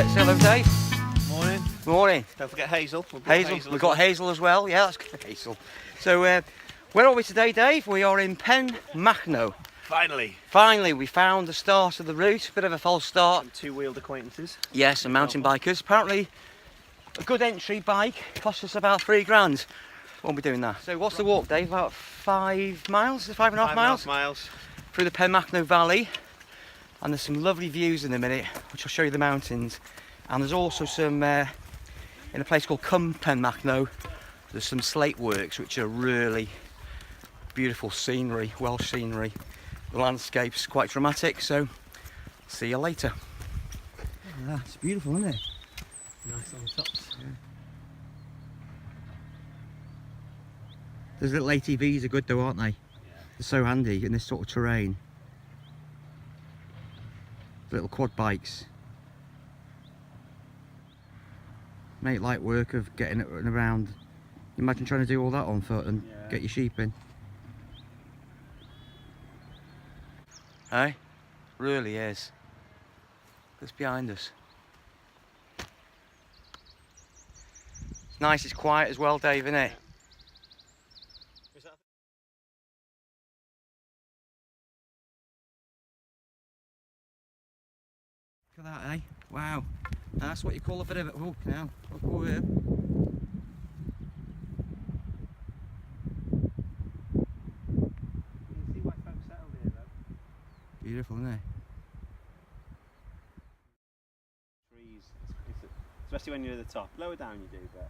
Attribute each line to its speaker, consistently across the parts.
Speaker 1: hello, Dave.
Speaker 2: Morning.
Speaker 1: Morning.
Speaker 2: Don't forget Hazel.
Speaker 1: We've got Hazel as well. Yeah, that's good. Hazel. So, where are we today, Dave? We are in Penmachno. Finally, we found the start of the route. Bit of a false start.
Speaker 2: Some two-wheeled acquaintances.
Speaker 1: Yes, and mountain bikers. Apparently, a good entry bike cost us about £3,000. Won't be doing that. So, what's the walk, Dave? About 5 miles? 5.5 miles?
Speaker 2: 5.5 miles.
Speaker 1: Through the Penmachno Valley. And there's some lovely views in a minute, which I'll show you the mountains. And there's also some, in a place called Penmachno, there's some slate works, which are really beautiful scenery, Welsh scenery. The landscape's quite dramatic, so see you later. Yeah, it's beautiful, isn't it?
Speaker 2: Nice on the tops.
Speaker 1: Yeah. Those little ATVs are good though, aren't they? Yeah. They're so handy in this sort of terrain. Little quad bikes. Make light work of getting it around. Imagine trying to do all that on foot and get your sheep in. Hey? Really is. Look behind us. It's nice, it's quiet as well, Dave, isn't it? Look at that, eh? Wow. That's what you call a bit of a hook now. Look over here.
Speaker 2: You can see why folks settled here though.
Speaker 1: Beautiful, isn't it?
Speaker 2: Trees, especially when you're at the top. Lower down you do, but...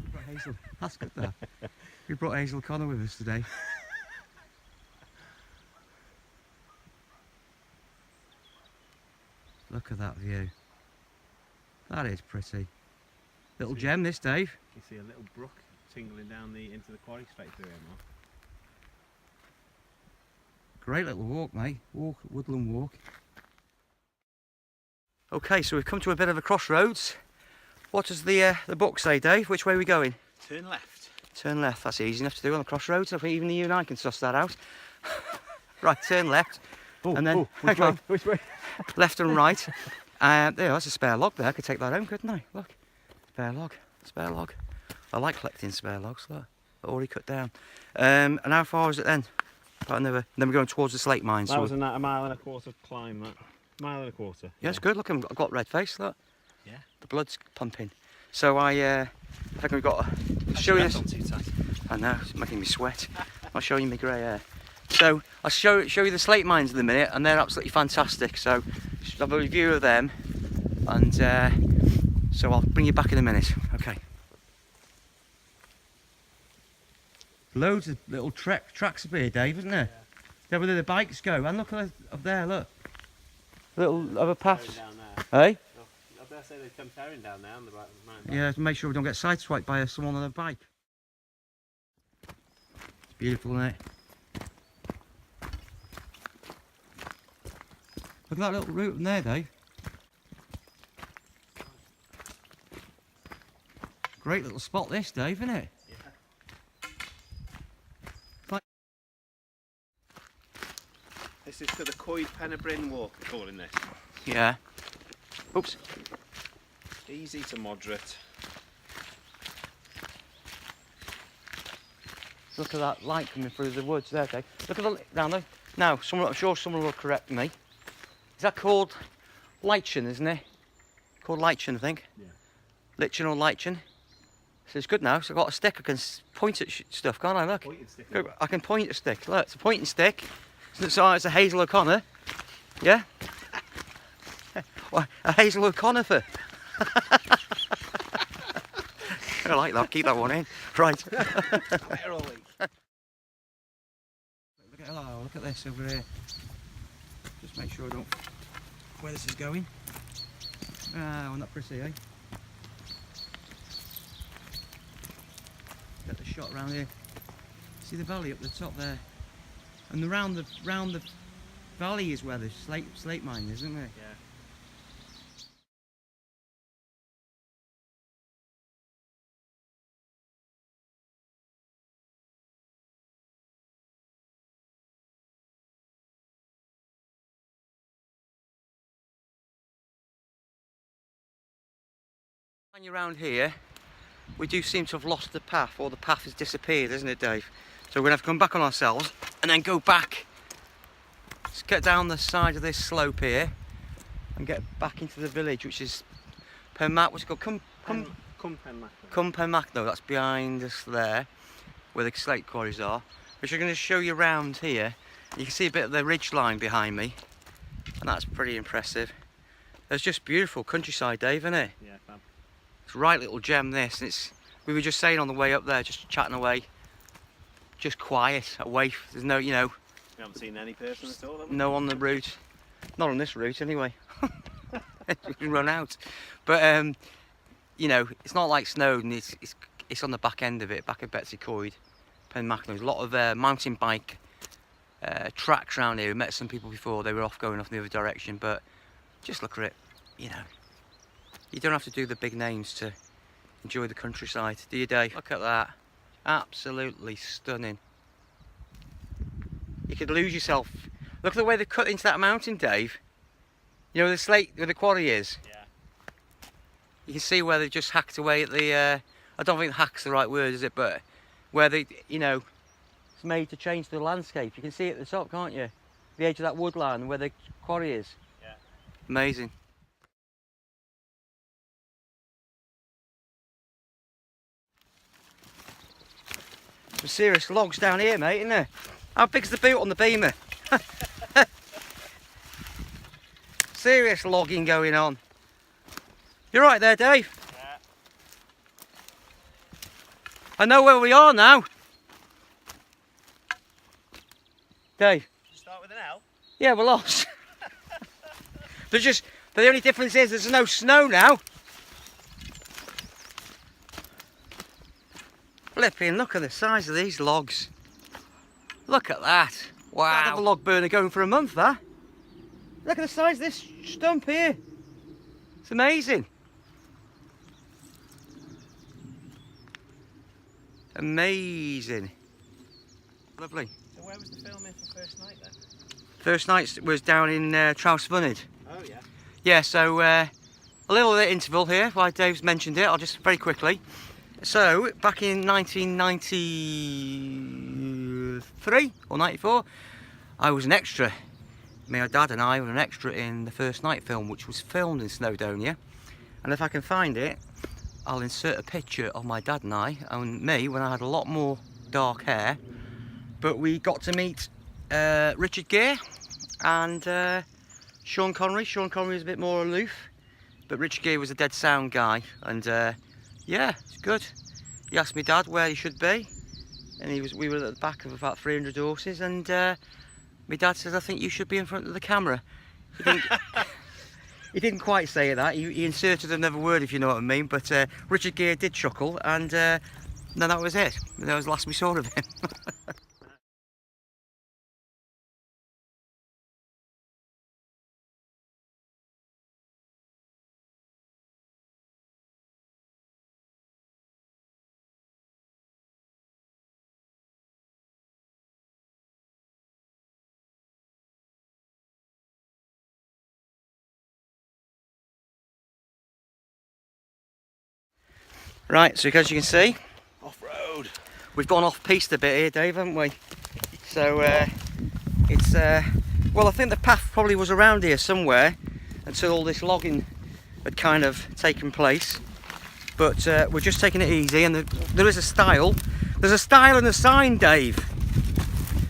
Speaker 1: We brought Hazel. That's good that. We brought Hazel Connor with us today. Look at that view. That is pretty. Little gem this, Dave.
Speaker 2: You can see a little brook tingling down into the quarry straight through here now.
Speaker 1: Great little walk, mate. Woodland walk. Okay, so we've come to a bit of a crossroads. What does the book say, Dave? Which way are we going?
Speaker 2: Turn left.
Speaker 1: Turn left. That's easy enough to do on the crossroads. I think even you and I can suss that out. Right, turn left.
Speaker 2: Oh,
Speaker 1: and then
Speaker 2: which way? Which way?
Speaker 1: Left and right. There's a spare log there. I could take that home, couldn't I? Look, spare log, spare log. I like collecting spare logs. Look, already cut down. And how far is it then? Then we're going towards the Slate Mines.
Speaker 2: That was a 1.25 mile climb. That 1.25 miles.
Speaker 1: Yeah, it's good. Look, I've got red face. Look.
Speaker 2: Yeah.
Speaker 1: The blood's pumping. So I think we've got to show you this.
Speaker 2: Not too tight.
Speaker 1: I know, it's making me sweat. I'll show you my grey hair. So I'll show you the Slate Mines in a minute, and they're absolutely fantastic. So should have a review of them, and so I'll bring you back in a minute. Okay. Loads of little tracks up here, Dave, isn't there? Yeah. There where the bikes go, and look up there, look. Little other paths. Hey?
Speaker 2: I dare say they come tearing down there on the mountain.
Speaker 1: Yeah, to make sure we don't get sideswiped by someone on a bike. It's beautiful, isn't it? Look at that little route in there, Dave. Great little spot this, Dave, isn't it?
Speaker 2: Yeah. This is for the Coed Penabrin walk, they're calling this.
Speaker 1: Yeah. Oops.
Speaker 2: Easy to moderate.
Speaker 1: Look at that light coming through the woods there, Dave. Look at the down there. Now, I'm sure someone will correct me. Is that called lichen, isn't it? Called lichen, I think.
Speaker 2: Yeah.
Speaker 1: Lichen or lichen. So it's good now. So I've got a stick. I can point at stuff, can't I? Look.
Speaker 2: Pointing stick.
Speaker 1: I can point at a stick. Look, it's a pointing stick. So it's a Hazel O'Connor. Yeah. Well, a Hazel O'Connor for. I like that. Keep that one in. Right. Look at this over here. Just make sure I don't. Where this is going. Ah, well, not pretty, eh? Get the shot around here. See the valley up the top there, and round the valley is where the slate mine is, isn't it?
Speaker 2: Yeah.
Speaker 1: When you're around here, we do seem to have lost the path, or the path has disappeared, isn't it, Dave? So we're going to have to come back on ourselves and then go back. Let's get down the side of this slope here and get back into the village, which is what's it called? Penmachno. That's behind us there, where the slate quarries are. Which I'm going to show you around here. You can see a bit of the ridge line behind me, and that's pretty impressive. It's just beautiful countryside, Dave, isn't it?
Speaker 2: Yeah, fab.
Speaker 1: It's a right little gem, this. We were just saying on the way up there, just chatting away, just quiet, away. There's no,
Speaker 2: We haven't seen any person at all, have we?
Speaker 1: no on the route. Not on this route, anyway. We can run out. But it's not like Snowdon. It's on the back end of it, back of Betsy Coyd, Penmachno. There's a lot of mountain bike tracks around here. We met some people before. They were going off in the other direction, but just look at it. You don't have to do the big names to enjoy the countryside, do you, Dave? Look at that. Absolutely stunning. You could lose yourself. Look at the way they cut into that mountain, Dave. The slate where the quarry is.
Speaker 2: Yeah.
Speaker 1: You can see where they've just hacked away at the. I don't think hack's the right word, is it? But where they, it's made to change the landscape. You can see it at the top, can't you? The edge of that woodland where the quarry is.
Speaker 2: Yeah.
Speaker 1: Amazing. Some serious logs down here, mate, isn't there? How big's the boot on the beamer? Serious logging going on. You're right there, Dave.
Speaker 2: Yeah.
Speaker 1: I know where we are now. Dave.
Speaker 2: Should start with an L?
Speaker 1: Yeah, we're lost. The only difference is there's no snow now. Flipping, look at the size of these logs. Look at that. Wow. I'd have a log burner going for a month, that. Look at the size of this stump here. It's amazing. Amazing. Lovely.
Speaker 2: So where was the filming for first night then?
Speaker 1: First night was down in Trousefunid.
Speaker 2: Oh yeah.
Speaker 1: Yeah, so a little interval here, why Dave's mentioned it, I'll just very quickly. So, back in 1993 or 94, I was an extra. My dad and I were an extra in the first night film, which was filmed in Snowdonia. And if I can find it, I'll insert a picture of my dad and I, and me, when I had a lot more dark hair. But we got to meet Richard Gere and Sean Connery. Sean Connery was a bit more aloof, but Richard Gere was a dead sound guy, and yeah, it's good. He asked me dad where he should be, and we were at the back of about 300 horses, and my dad says, I think you should be in front of the camera. He didn't quite say that, he inserted another word, if you know what I mean, but Richard Gere did chuckle, and then that was it. That was the last we saw of him. Right, so as you can see,
Speaker 2: Off-road.
Speaker 1: we've gone off-piste a bit here, Dave, haven't we? So it's well, I think the path probably was around here somewhere until all this logging had kind of taken place. But we're just taking it easy, and there is a stile. There's a stile and a sign, Dave.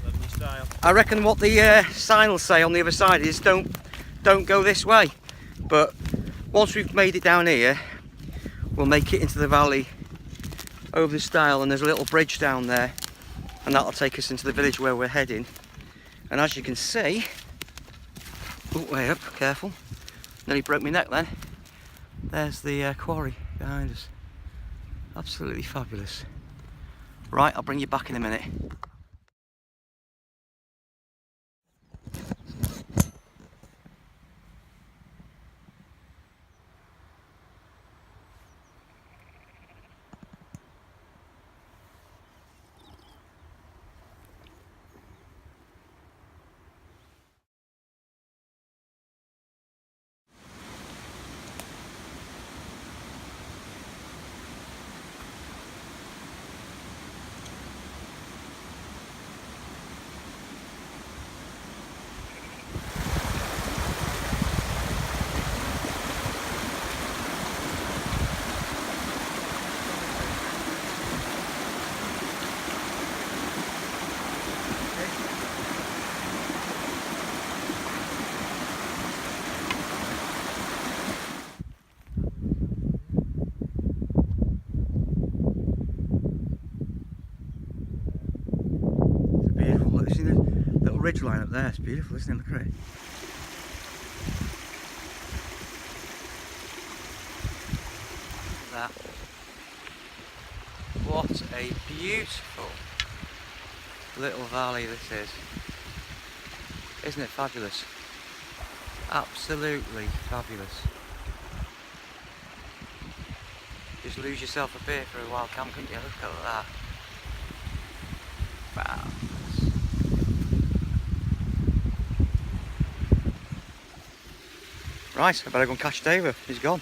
Speaker 2: Lovely style.
Speaker 1: I reckon what the sign will say on the other side is don't go this way. But once we've made it down here, we'll make it into the valley over the stile, and there's a little bridge down there, and that'll take us into the village where we're heading. And as you can see, oh, way up, careful, nearly broke my neck then. There's the quarry behind us. Absolutely fabulous. Right, I'll bring you back in a minute. ridge line up there. It's beautiful, isn't it? Look at it. Look at that. What a beautiful little valley this is. Isn't it fabulous? Absolutely fabulous. Just lose yourself a beer for a wild camp, couldn't you? Look at that. Wow. Right, I better go and catch David. He's gone.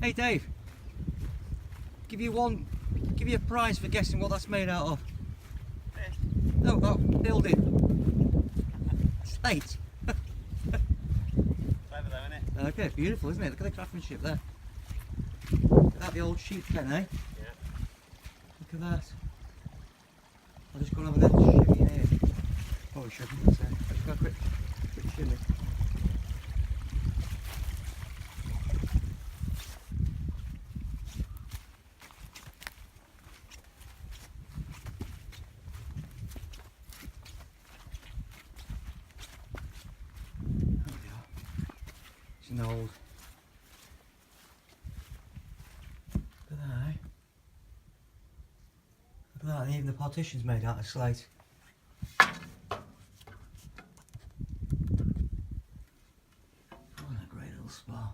Speaker 1: Hey Dave, give you a prize for guessing what that's made out of. No, that building. Slate.
Speaker 2: Clever though, isn't it?
Speaker 1: Okay, beautiful, isn't it? Look at the craftsmanship there. Look at that, the old sheep pen, eh?
Speaker 2: Yeah.
Speaker 1: Look at that. I'll just go and have a little shimmy in here. Probably shouldn't, but I'll just go a quick shimmy. It's an old. Look at that, eh? Look at that, and even the partition's made out of slate. What a great little spa.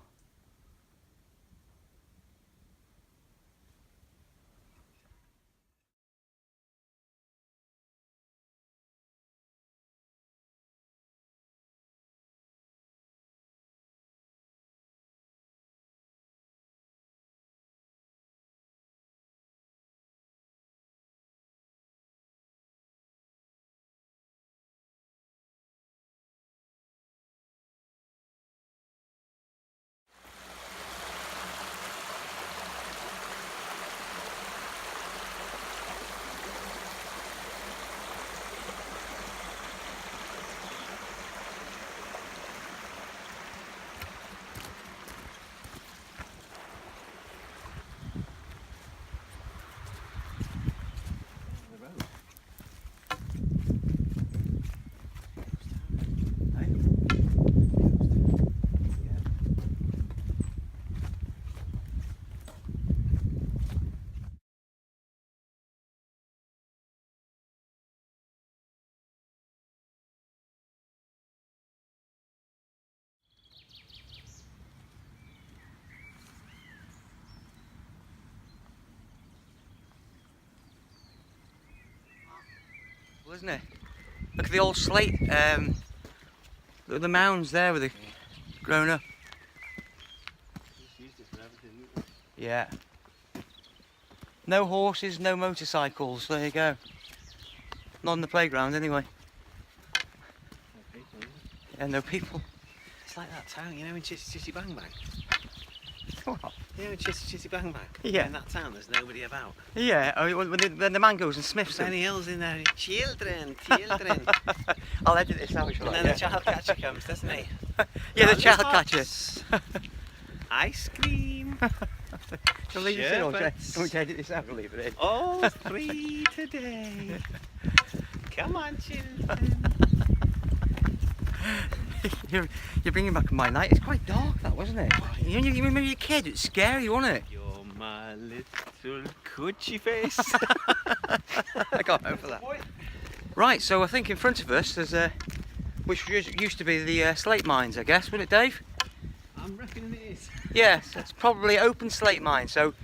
Speaker 1: Well, isn't it? Look at the old slate. Look at the mounds there with the grown up.
Speaker 2: Just used it for everything, didn't it?
Speaker 1: Yeah. No horses, no motorcycles. There you go. Not on the playground anyway.
Speaker 2: No people, is it?
Speaker 1: Yeah, no people.
Speaker 2: It's like that town, you know, in Chitty Bang Bang.
Speaker 1: What?
Speaker 2: You know, in Chitty Bang Bang.
Speaker 1: Yeah.
Speaker 2: In that town, there's nobody about.
Speaker 1: Yeah. Oh, when the man goes and sniffs them.
Speaker 2: Benny Hill's in there. Children, children.
Speaker 1: I'll edit this out.
Speaker 2: And then the child catcher comes, doesn't he?
Speaker 1: Yeah, the child catcher.
Speaker 2: Ice cream.
Speaker 1: Shall I leave this in or
Speaker 2: Sherbets.
Speaker 1: can we edit this out and leave it in?
Speaker 2: All free today. Come on, children.
Speaker 1: You're bringing back my night. It's quite dark, that wasn't it? You remember your kid? It's scary, wasn't it?
Speaker 2: You're my little coochie face.
Speaker 1: I can't remember that. Right, so I think in front of us there's which used to be the Slate Mines, I guess, wasn't it, Dave?
Speaker 2: I'm reckoning it is.
Speaker 1: Yes, it's probably open slate mine. So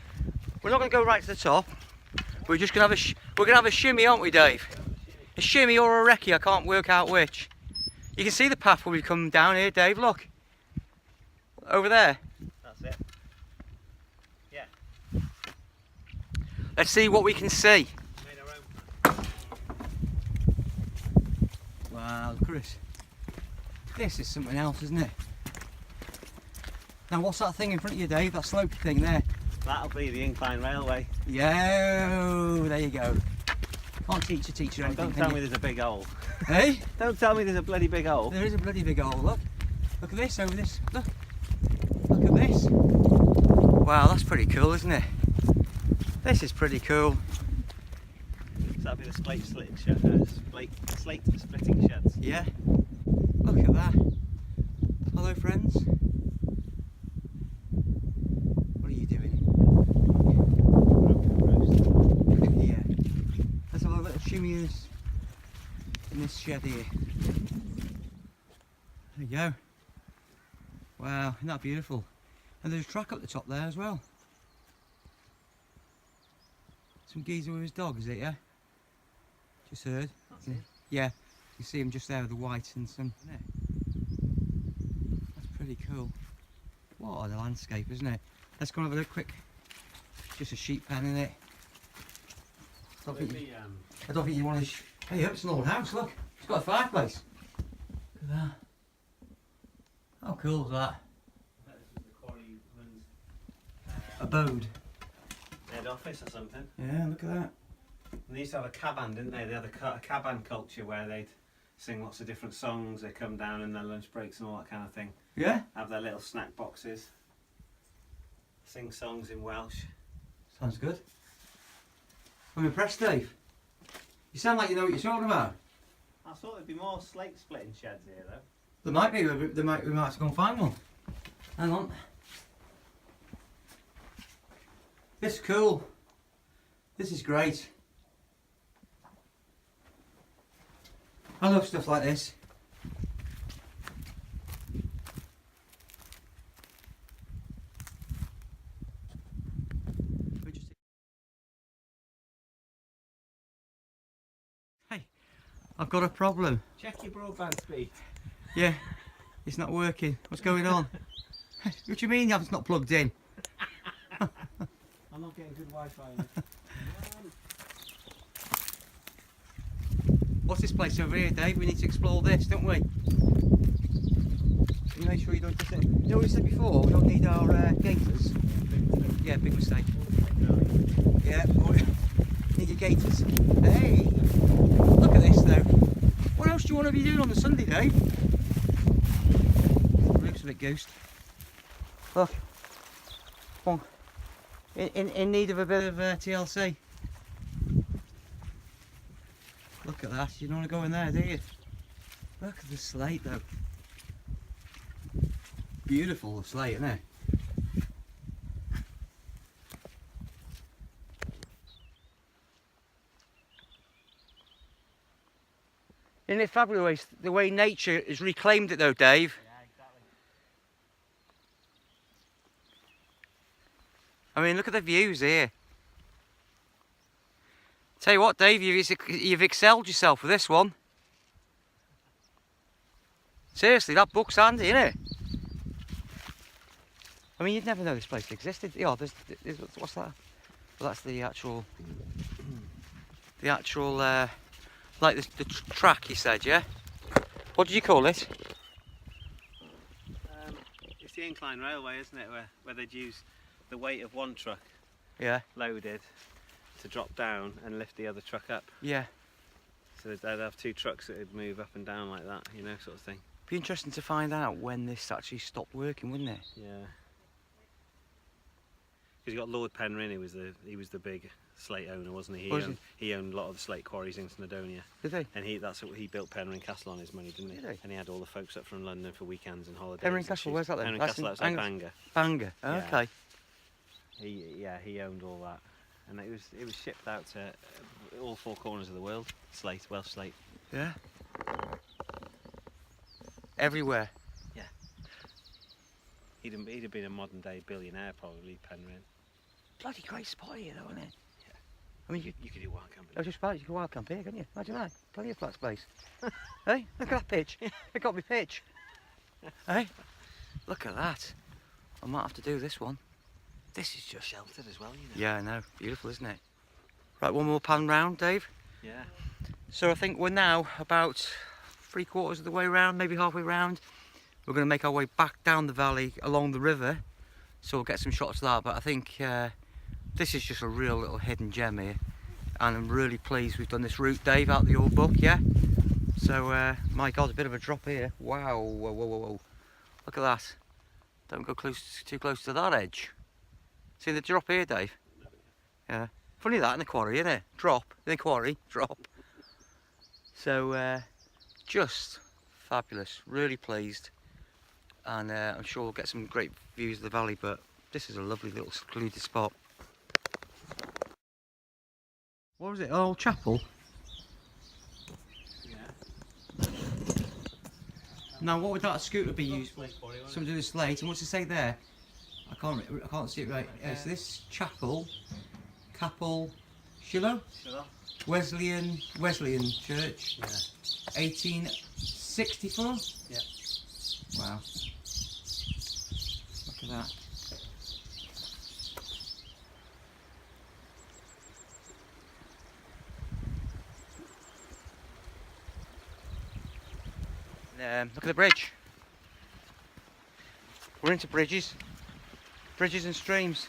Speaker 1: we're not going to go right to the top. We're just going to have a shimmy, aren't we, Dave? A shimmy or a recce. I can't work out which. You can see the path where we come down here, Dave. Look over there.
Speaker 2: That's it. Yeah.
Speaker 1: Let's see what we can see.
Speaker 2: Made our own.
Speaker 1: Wow, Chris. This is something else, isn't it? Now, what's that thing in front of you, Dave? That slopey thing there?
Speaker 2: That'll be the incline railway.
Speaker 1: Yo, there you go. Can't teach a teacher anything.
Speaker 2: Don't tell me there's a big hole.
Speaker 1: Hey?
Speaker 2: Don't tell me there's a bloody big hole.
Speaker 1: There is a bloody big hole. Look. Look at this over this. Look. Look at this. Wow, that's pretty cool, isn't it? This is pretty cool.
Speaker 2: that'll be the slate splitting shed. Slate splitting sheds.
Speaker 1: Yeah. Look at that. Hello, friends. What are you doing? Yeah. Let's have a little shimmy in this shed here. There you go. Wow, isn't that beautiful? And there's a track up the top there as well. Some geezer with his dog, is it, yeah? Just heard.
Speaker 2: That's it.
Speaker 1: Yeah, you see him just there with the white and some. Isn't it? That's pretty cool. What a landscape, isn't it? Let's go and have a look quick. Just a sheep pen in it. I don't think you want to. Hey, it's an old house, look. It's got a fireplace. Look at that. How cool is that?
Speaker 2: This was the quarryman's
Speaker 1: Abode.
Speaker 2: head office or something.
Speaker 1: Yeah, look at that.
Speaker 2: And they used to have a caban, didn't they? They had a caban culture where they'd sing lots of different songs. They come down in their lunch breaks and all that kind of thing.
Speaker 1: Yeah?
Speaker 2: Have their little snack boxes. Sing songs in Welsh.
Speaker 1: Sounds good. I'm impressed, Dave. You sound like you know what you're talking about.
Speaker 2: I thought there'd be more slate splitting sheds here though.
Speaker 1: There might be, we might have to go and find one. Hang on. This is cool. This is great. I love stuff like this. Hey, I've got a problem.
Speaker 2: Check your broadband speed.
Speaker 1: Yeah, it's not working. What's going on? What do you mean it's not plugged in?
Speaker 2: I'm not getting good Wi-Fi.
Speaker 1: What's this place over here, Dave? We need to explore this, don't we? Can you make sure you don't just... You know what we said before? We don't need our gaiters. Yeah, big mistake. Yeah, need your gaiters. Hey! Look at this though. What else do you want to be doing on the Sunday, Dave? Looks a bit goosed. Look. Come on. In need of a bit of TLC. Look at that, you don't want to go in there, do you? Look at the slate though. Beautiful, the slate, isn't it? Isn't it fabulous the way nature has reclaimed it though, Dave?
Speaker 2: Yeah, exactly.
Speaker 1: I mean, look at the views here. Tell you what, Dave, you've excelled yourself with this one. Seriously, that book's handy, isn't it? I mean, you'd never know this place existed. Yeah, there's what's that? Well, that's the actual, like the track, you said, yeah? What did you call it?
Speaker 2: It's the incline railway, isn't it? Where they'd use the weight of one truck
Speaker 1: Yeah.
Speaker 2: loaded to drop down and lift the other truck up.
Speaker 1: Yeah.
Speaker 2: So they'd have two trucks that would move up and down like that, you know, sort of thing.
Speaker 1: Be interesting to find out when this actually stopped working, wouldn't it?
Speaker 2: Yeah. Because you got Lord Penryn, he was the big slate owner, wasn't he? He owned a lot of the slate quarries in Snowdonia.
Speaker 1: Did he?
Speaker 2: And he built Penryn Castle on his money, didn't he?
Speaker 1: Did he?
Speaker 2: And he had all the folks up from London for weekends and holidays.
Speaker 1: Penryn Castle, where's that then?
Speaker 2: Penryn
Speaker 1: That's
Speaker 2: Castle
Speaker 1: in
Speaker 2: outside Bangor.
Speaker 1: Bangor. Oh,
Speaker 2: Yeah.
Speaker 1: okay.
Speaker 2: He owned all that, and it was shipped out to all four corners of the world. Slate, Welsh slate.
Speaker 1: Yeah. Everywhere.
Speaker 2: Yeah. He'd have been a modern day billionaire probably, Penryn.
Speaker 1: Bloody great spot here though, isn't it?
Speaker 2: Yeah.
Speaker 1: I mean,
Speaker 2: You could do wild camping.
Speaker 1: I was just about, you can wild camp here, can you? Imagine that. Plenty of flat space. Hey, look at that pitch. It got me pitch. Hey, look at that. I might have to do this one. This is just...
Speaker 2: Sheltered as well, you know.
Speaker 1: Yeah, I know. Beautiful, isn't it? Right, one more pan round, Dave.
Speaker 2: Yeah.
Speaker 1: So I think we're now about 3/4 of the way round, maybe halfway round. We're going to make our way back down the valley along the river. So we'll get some shots of that. But I think this is just a real little hidden gem here. And I'm really pleased we've done this route, Dave, out the old book, yeah? So, my God, a bit of a drop here. Wow, whoa, whoa, whoa, whoa. Look at that. Don't go too close to that edge. See the drop here, Dave? Yeah. Funny that in the quarry, isn't it? Drop in the quarry, drop. So just fabulous, really pleased, and I'm sure we'll get some great views of the valley, but this is a lovely little secluded spot. What was it? Old chapel?
Speaker 2: Yeah.
Speaker 1: Now what would that scooter be used for? Something to do with slate, and what's it say there? I can't see it right. Is this chapel, Capel Shiloh? Wesleyan Church.
Speaker 2: Yeah.
Speaker 1: 1864?
Speaker 2: Yeah.
Speaker 1: Wow. Look at that. Look at the bridge. We're into bridges and streams.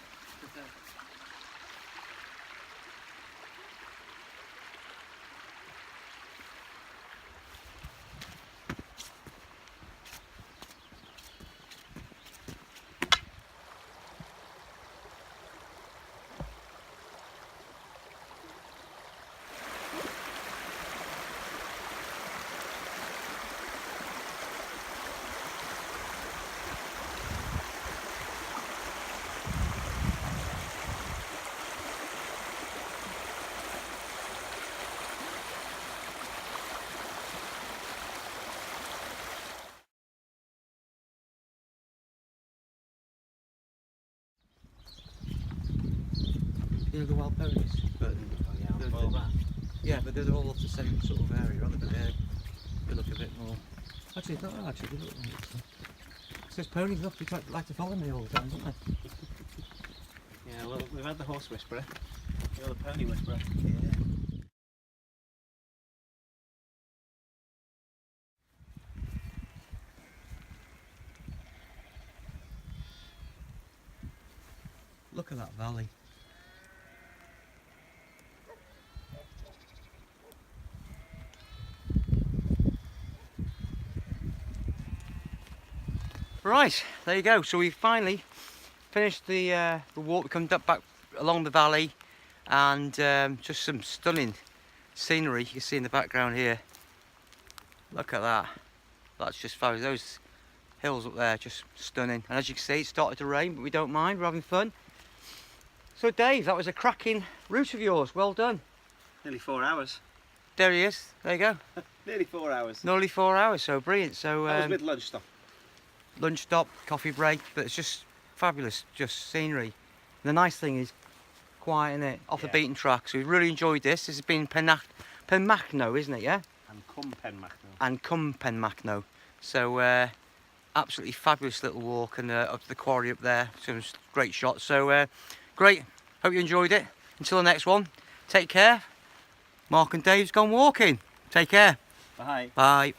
Speaker 1: You know the wild ponies? But yeah, but they're all of the same sort of area, aren't they? But they look a bit more. Actually, no, actually, they look like it says ponies. Look, they like to follow me all the time, don't they?
Speaker 2: Yeah, well, we've had the horse whisperer. You're the pony whisperer.
Speaker 1: Yeah. Look at that valley. Right, there you go. So we finally finished the walk. We come back along the valley, and just some stunning scenery you can see in the background here. Look at that. That's just fabulous. Those hills up there, just stunning. And as you can see, it started to rain, but we don't mind. We're having fun. So Dave, that was a cracking route of yours. Well done.
Speaker 2: Nearly 4 hours.
Speaker 1: There he is. There you go.
Speaker 2: Nearly 4 hours.
Speaker 1: Nearly 4 hours. So brilliant. So
Speaker 2: That was with lunch stop.
Speaker 1: lunch stop, coffee break, but it's just fabulous, just scenery. And the nice thing is quiet, isn't it? Off the beaten track. So we really enjoyed this. This has been Penmachno, isn't it? Yeah.
Speaker 2: And come Penmachno.
Speaker 1: And come Penmachno. So absolutely fabulous little walk, and up to the quarry up there. Some great shots. So great. Hope you enjoyed it. Until the next one. Take care. Mark and Dave's gone walking. Take care.
Speaker 2: Bye.
Speaker 1: Bye.